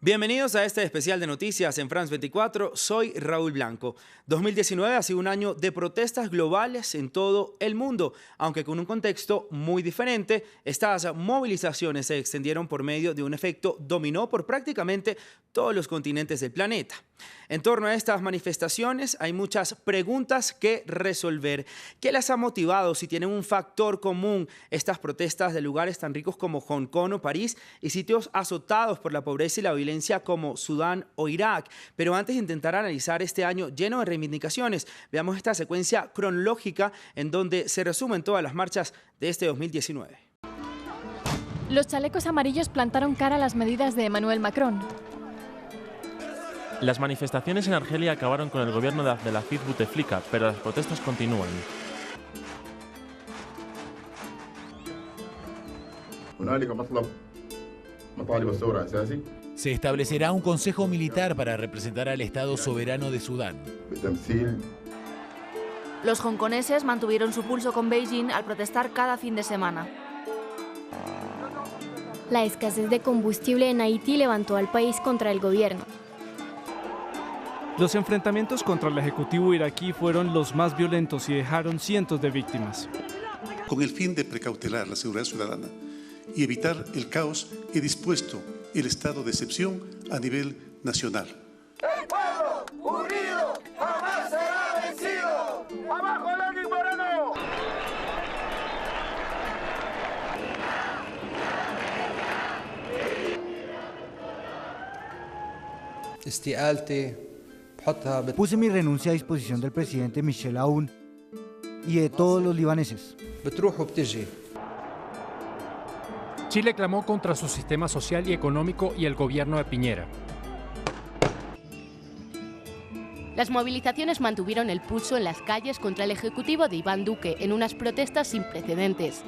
Bienvenidos a este especial de noticias en France 24. Soy Raúl Blanco. 2019 ha sido un año de protestas globales en todo el mundo, aunque con un contexto muy diferente. Estas movilizaciones se extendieron por medio de un efecto dominó por prácticamente todos los continentes del planeta. En torno a estas manifestaciones hay muchas preguntas que resolver. ¿Qué las ha motivado? Si tienen un factor común estas protestas de lugares tan ricos como Hong Kong o París y sitios azotados por la pobreza y la violencia como Sudán o Irak. Pero antes de intentar analizar este año lleno de reivindicaciones, veamos esta secuencia cronológica en donde se resumen todas las marchas de este 2019. Los chalecos amarillos plantaron cara a las medidas de Emmanuel Macron. Las manifestaciones en Argelia acabaron con el gobierno de Abdelaziz Bouteflika, pero las protestas continúan. Se establecerá un consejo militar para representar al Estado soberano de Sudán. Los hongkoneses mantuvieron su pulso con Beijing al protestar cada fin de semana. La escasez de combustible en Haití levantó al país contra el gobierno. Los enfrentamientos contra el ejecutivo iraquí fueron los más violentos y dejaron cientos de víctimas. Con el fin de precautelar la seguridad ciudadana y evitar el caos, he dispuesto el estado de excepción a nivel nacional. ¡El pueblo unido jamás será vencido! ¡Abajo Lenín Moreno! Puse mi renuncia a disposición del presidente Michel Aoun y de todos los libaneses. Chile clamó contra su sistema social y económico y el gobierno de Piñera. Las movilizaciones mantuvieron el pulso en las calles contra el ejecutivo de Iván Duque en unas protestas sin precedentes.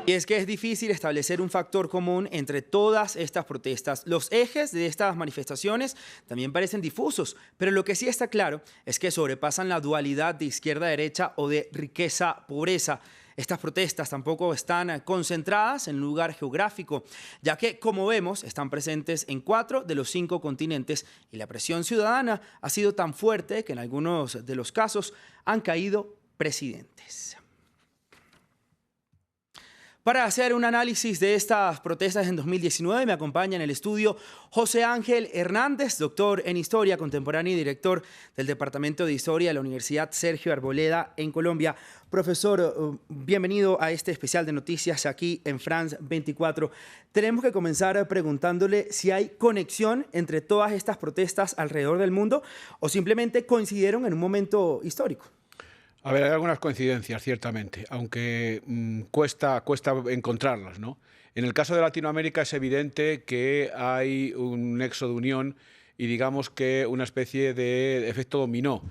Y es que es difícil establecer un factor común entre todas estas protestas. Los ejes de estas manifestaciones también parecen difusos, pero lo que sí está claro es que sobrepasan la dualidad de izquierda-derecha o de riqueza-pobreza. Estas protestas tampoco están concentradas en un lugar geográfico, ya que, como vemos, están presentes en 4 de los 5 continentes y la presión ciudadana ha sido tan fuerte que en algunos de los casos han caído presidentes. Para hacer un análisis de estas protestas en 2019 me acompaña en el estudio José Ángel Hernández, doctor en Historia Contemporánea y director del Departamento de Historia de la Universidad Sergio Arboleda en Colombia. Profesor, bienvenido a este especial de noticias aquí en France 24. Tenemos que comenzar preguntándole si hay conexión entre todas estas protestas alrededor del mundo o simplemente coincidieron en un momento histórico. A ver, hay algunas coincidencias, ciertamente, aunque cuesta encontrarlas, ¿no? En el caso de Latinoamérica es evidente que hay un nexo de unión y digamos que una especie de efecto dominó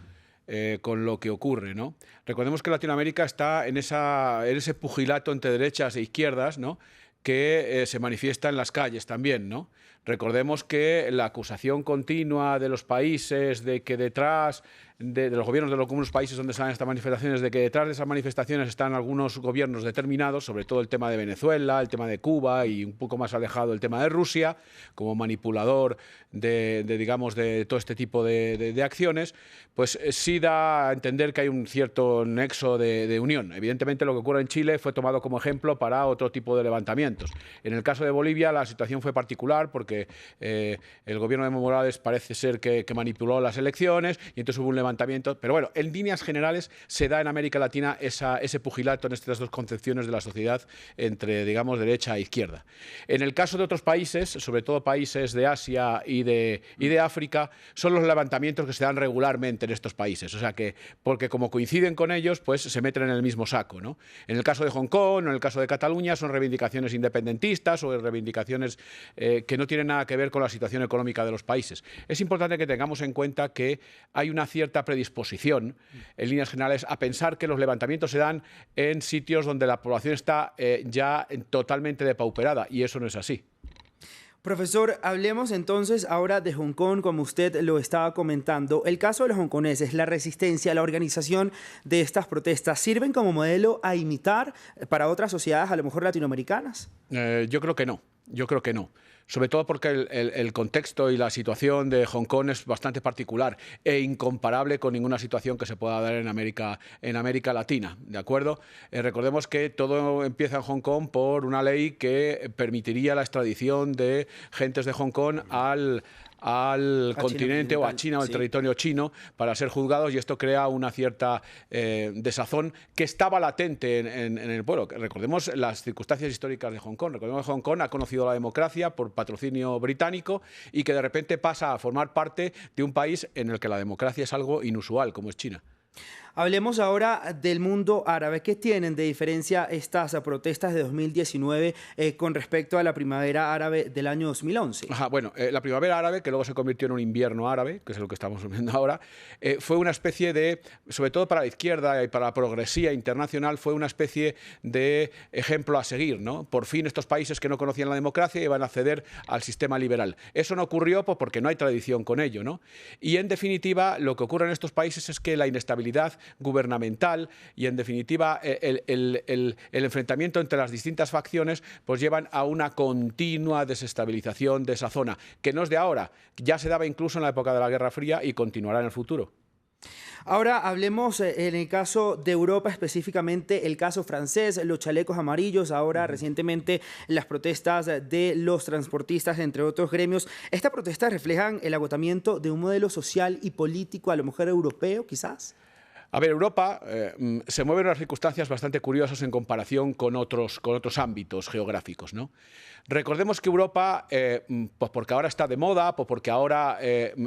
con lo que ocurre, ¿no? Recordemos que Latinoamérica está en ese pugilato entre derechas e izquierdas, ¿no?, que se manifiesta en las calles también, ¿no? Recordemos que la acusación continua de los países de que detrás de los gobiernos de algunos países donde salen estas manifestaciones, de que detrás de esas manifestaciones están algunos gobiernos determinados, sobre todo el tema de Venezuela, el tema de Cuba y un poco más alejado el tema de Rusia, como manipulador de todo este tipo de acciones, pues sí da a entender que hay un cierto nexo de unión. Evidentemente lo que ocurre en Chile fue tomado como ejemplo para otro tipo de levantamientos. En el caso de Bolivia la situación fue particular porque el gobierno de Evo Morales parece ser que manipuló las elecciones y entonces hubo un levantamiento. Pero bueno, en líneas generales se da en América Latina ese pugilato en estas dos concepciones de la sociedad entre, digamos, derecha e izquierda. En el caso de otros países, sobre todo países de Asia y de África, son los levantamientos que se dan regularmente en estos países. O sea que, porque como coinciden con ellos, pues se meten en el mismo saco, ¿no? En el caso de Hong Kong o en el caso de Cataluña son reivindicaciones independentistas o reivindicaciones que no tienen nada que ver con la situación económica de los países. Es importante que tengamos en cuenta que hay una cierta predisposición, en líneas generales, a pensar que los levantamientos se dan en sitios donde la población está ya totalmente depauperada, y eso no es así. Profesor, hablemos entonces ahora de Hong Kong, como usted lo estaba comentando. El caso de los hongkoneses, la resistencia, la organización de estas protestas, ¿sirven como modelo a imitar para otras sociedades, a lo mejor latinoamericanas? Yo creo que no. sobre todo porque el contexto y la situación de Hong Kong es bastante particular e incomparable con ninguna situación que se pueda dar en América Latina, ¿de acuerdo? Recordemos que todo empieza en Hong Kong por una ley que permitiría la extradición de gentes de Hong Kong al continente o a China o al territorio chino para ser juzgados, y esto crea una cierta desazón que estaba latente en el pueblo. Recordemos las circunstancias históricas de Hong Kong. Recordemos que Hong Kong ha conocido la democracia por patrocinio británico y que de repente pasa a formar parte de un país en el que la democracia es algo inusual, como es China. Hablemos ahora del mundo árabe. ¿Qué tienen de diferencia estas protestas de 2019 con respecto a la primavera árabe del año 2011? Bueno, la primavera árabe, que luego se convirtió en un invierno árabe, que es lo que estamos viendo ahora, fue una especie de, sobre todo para la izquierda y para la progresía internacional, fue una especie de ejemplo a seguir, ¿no? Por fin estos países que no conocían la democracia iban a ceder al sistema liberal. Eso no ocurrió porque no hay tradición con ello, ¿no? Y en definitiva, lo que ocurre en estos países es que la inestabilidad gubernamental y, en definitiva, el enfrentamiento entre las distintas facciones pues llevan a una continua desestabilización de esa zona, que no es de ahora, ya se daba incluso en la época de la Guerra Fría y continuará en el futuro. Ahora hablemos en el caso de Europa, específicamente el caso francés, los chalecos amarillos, ahora recientemente las protestas de los transportistas, entre otros gremios. ¿Estas protestas reflejan el agotamiento de un modelo social y político, a lo mejor europeo, quizás? A ver, Europa se mueve en unas circunstancias bastante curiosas en comparación con otros ámbitos geográficos, ¿no? Recordemos que Europa, pues porque ahora está de moda, pues porque ahora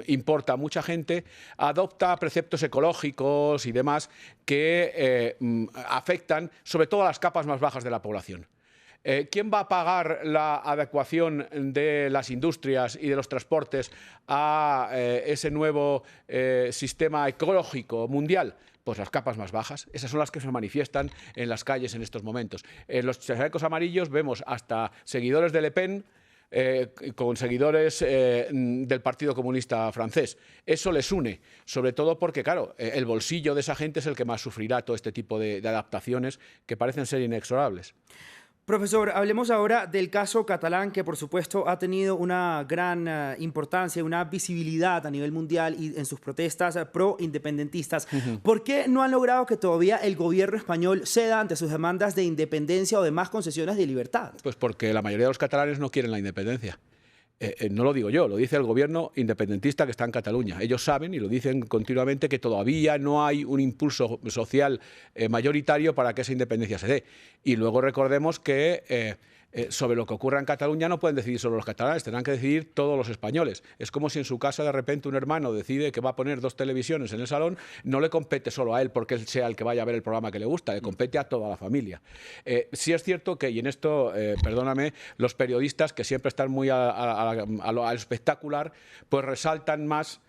importa mucha gente, adopta preceptos ecológicos y demás que afectan sobre todo a las capas más bajas de la población. ¿Quién va a pagar la adecuación de las industrias y de los transportes a ese nuevo sistema ecológico mundial? Pues las capas más bajas. Esas son las que se manifiestan en las calles en estos momentos. En los chalecos amarillos vemos hasta seguidores de Le Pen con seguidores del Partido Comunista francés. Eso les une, sobre todo porque, claro, el bolsillo de esa gente es el que más sufrirá todo este tipo de adaptaciones que parecen ser inexorables. Profesor, hablemos ahora del caso catalán, que por supuesto ha tenido una gran importancia, una visibilidad a nivel mundial y en sus protestas pro-independentistas. ¿Por qué no han logrado que todavía el gobierno español ceda ante sus demandas de independencia o de más concesiones de libertad? Pues porque la mayoría de los catalanes no quieren la independencia. No lo digo yo, lo dice el gobierno independentista que está en Cataluña. Ellos saben, y lo dicen continuamente, que todavía no hay un impulso social mayoritario para que esa independencia se dé. Y luego recordemos que sobre lo que ocurra en Cataluña no pueden decidir solo los catalanes, tendrán que decidir todos los españoles. Es como si en su casa de repente un hermano decide que va a poner 2 televisiones en el salón, no le compete solo a él porque él sea el que vaya a ver el programa que le gusta, le compete a toda la familia. Sí es cierto que, y en esto, perdóname, los periodistas que siempre están muy al espectacular, pues resaltan más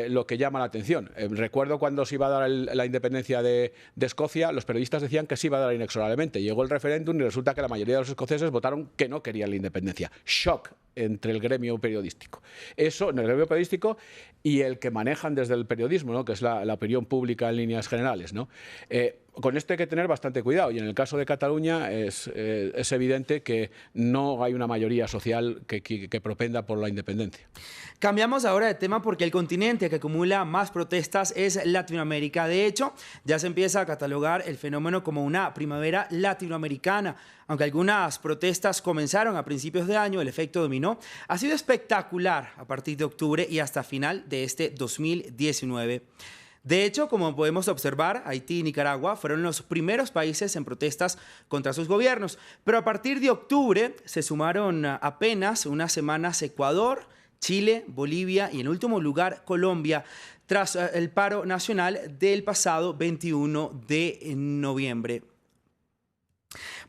lo que llama la atención. Recuerdo cuando se iba a dar la independencia de Escocia, los periodistas decían que se iba a dar inexorablemente. Llegó el referéndum y resulta que la mayoría de los escoceses votaron que no querían la independencia. Shock entre el gremio periodístico. Eso, en el gremio periodístico y el que manejan desde el periodismo, ¿no? Que es la opinión pública en líneas generales, ¿no? Con esto hay que tener bastante cuidado, y en el caso de Cataluña es evidente que no hay una mayoría social que propenda por la independencia. Cambiamos ahora de tema porque el continente que acumula más protestas es Latinoamérica. De hecho, ya se empieza a catalogar el fenómeno como una primavera latinoamericana. Aunque algunas protestas comenzaron a principios de año, el efecto dominó ha sido espectacular a partir de octubre y hasta final de este 2019. De hecho, como podemos observar, Haití y Nicaragua fueron los primeros países en protestas contra sus gobiernos. Pero a partir de octubre se sumaron apenas unas semanas Ecuador, Chile, Bolivia y en último lugar Colombia, tras el paro nacional del pasado 21 de noviembre.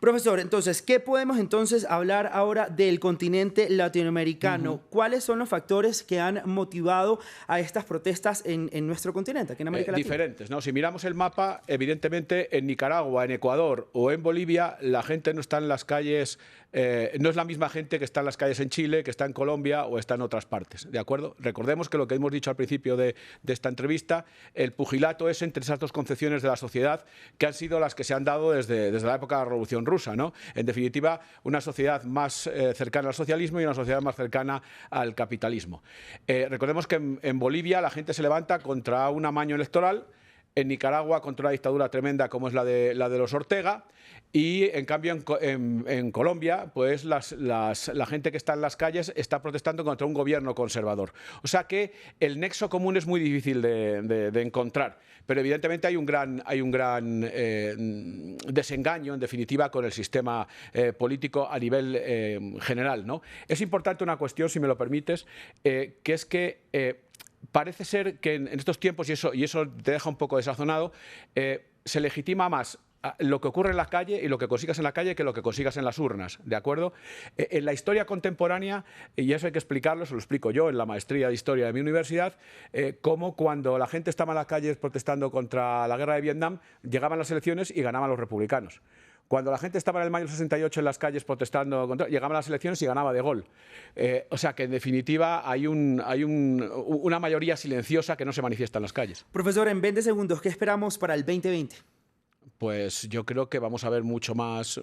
Profesor, entonces, ¿qué podemos entonces hablar ahora del continente latinoamericano? ¿Cuáles son los factores que han motivado a estas protestas en nuestro continente, aquí en América Latina? Diferentes, ¿no? Si miramos el mapa, evidentemente en Nicaragua, en Ecuador o en Bolivia, la gente no está en las calles, no es la misma gente que está en las calles en Chile, que está en Colombia o está en otras partes, ¿de acuerdo? Recordemos que lo que hemos dicho al principio de esta entrevista, el pugilato es entre esas dos concepciones de la sociedad que han sido las que se han dado desde la época de la Revolución Rusa. rusa, ¿no? En definitiva, una sociedad más cercana al socialismo y una sociedad más cercana al capitalismo. Recordemos que en Bolivia la gente se levanta contra un amaño electoral, en Nicaragua contra una dictadura tremenda como es la de los Ortega, y en cambio en Colombia pues la gente que está en las calles está protestando contra un gobierno conservador. O sea que el nexo común es muy difícil de encontrar, pero evidentemente hay un gran desengaño en definitiva con el sistema político a nivel general, ¿no? Es importante una cuestión, si me lo permites, que es que parece ser que en estos tiempos, y eso te deja un poco desazonado, se legitima más lo que ocurre en la calle y lo que consigas en la calle que lo que consigas en las urnas, ¿de acuerdo? En la historia contemporánea, y eso hay que explicarlo, se lo explico yo en la maestría de Historia de mi universidad, cómo cuando la gente estaba en las calles protestando contra la guerra de Vietnam, llegaban las elecciones y ganaban los republicanos. Cuando la gente estaba en el mayo del 68 en las calles protestando, llegaban las elecciones y ganaba de gol. O sea que, en definitiva, hay una mayoría silenciosa que no se manifiesta en las calles. Profesor, en 20 segundos, ¿qué esperamos para el 2020? Pues yo creo que vamos a ver mucho más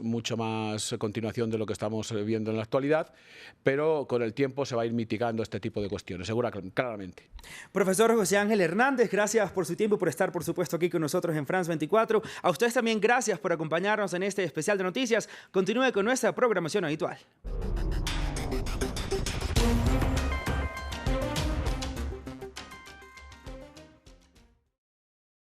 continuación de lo que estamos viendo en la actualidad, pero con el tiempo se va a ir mitigando este tipo de cuestiones, claramente. Profesor José Ángel Hernández, gracias por su tiempo y por estar, por supuesto, aquí con nosotros en France 24. A ustedes también gracias por acompañarnos en este especial de noticias. Continúe con nuestra programación habitual.